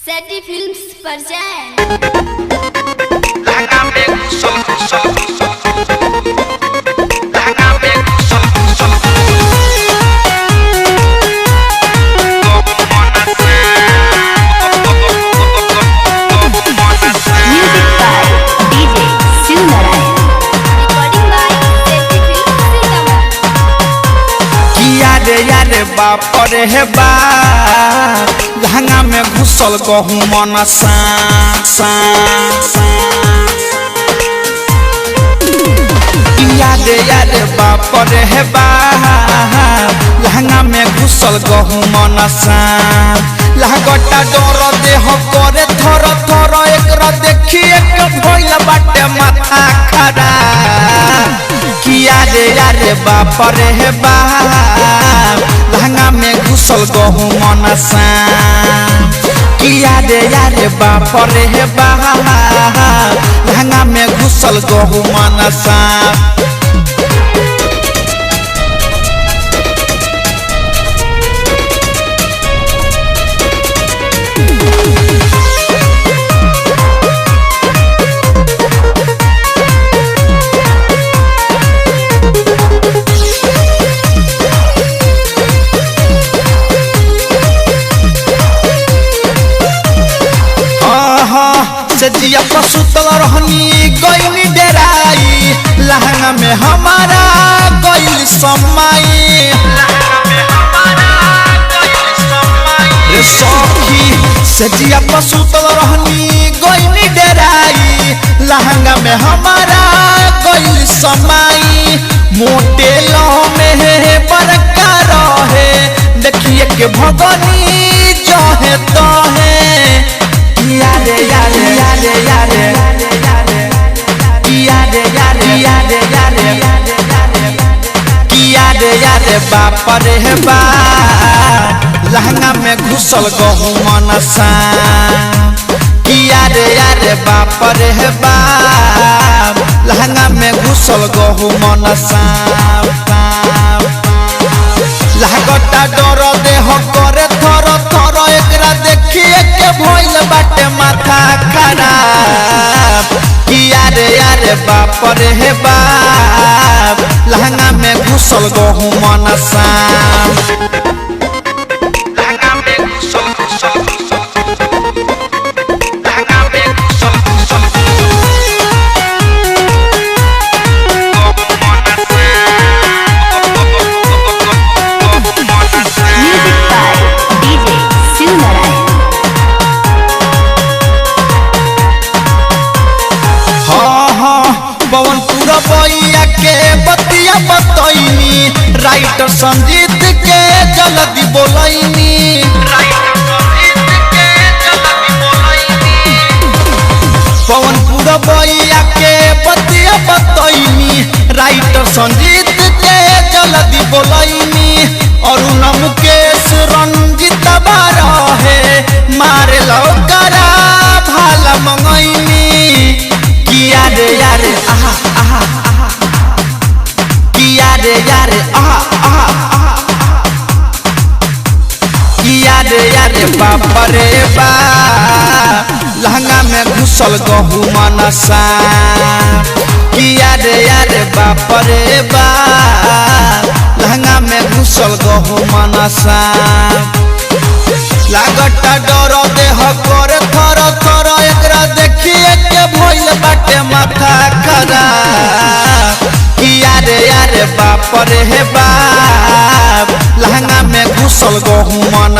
सेटी फिल्म्स पर जाएं। बाप रे हे बाप लहंगा में घुसल गहूँ मन याद बाप रे हे बाप लहंगा में घुसल गहूँ मन लहगटा डर देह करे थर थर एक देखिए भइल बाटे माथा खराब किया रे बाप रे हे बाप लहंगा में घुसल गहूँ मन किया रे बाप रे हे बाप लहंगा में घुसल गहूँ मन सजिया पसुतल रहनी गईनी डेराई लहंगा में हमारा गईल समाई सखी सजिया पसुतल रहनी गईनी डेराई लहंगा में हमारा गईल समाई मोटे में बरका रहे देखिए के भगनी जहे तहे बाप रे बाप लहंगा में घुसल गहूँ मन किया रे बाप रे बाप लहंगा में घुसल गहूँ मन लहगटा डर देह करे थर थर एकरा देखिए के भइल बाटे माथा खराब किया रे बाप रे बाप लहंगा में घुसल गहूँ मन बइया के बतिया बतैनी राइटर संजीत के जल्दी बोलैनी पवनपुर बइया के बतिया बतैनी राइटर संजीत के जल्दी बोलैनी अरुण मुकेश रंजित बारहे मारे लौकरा भाला मंगैनी किया रे आहा आहा किया रे किया रे बाप रे बाप लहंगा में घुसल गहूँ मन किया रे बाप रे बाप लहंगा में घुसल गहूँ मन लागटा डर देह करे थर थर एकरा देखिए के भइल बाटे माथा खराब किया रे बाप रे बाप लहंगा में घुसल गहूँ मन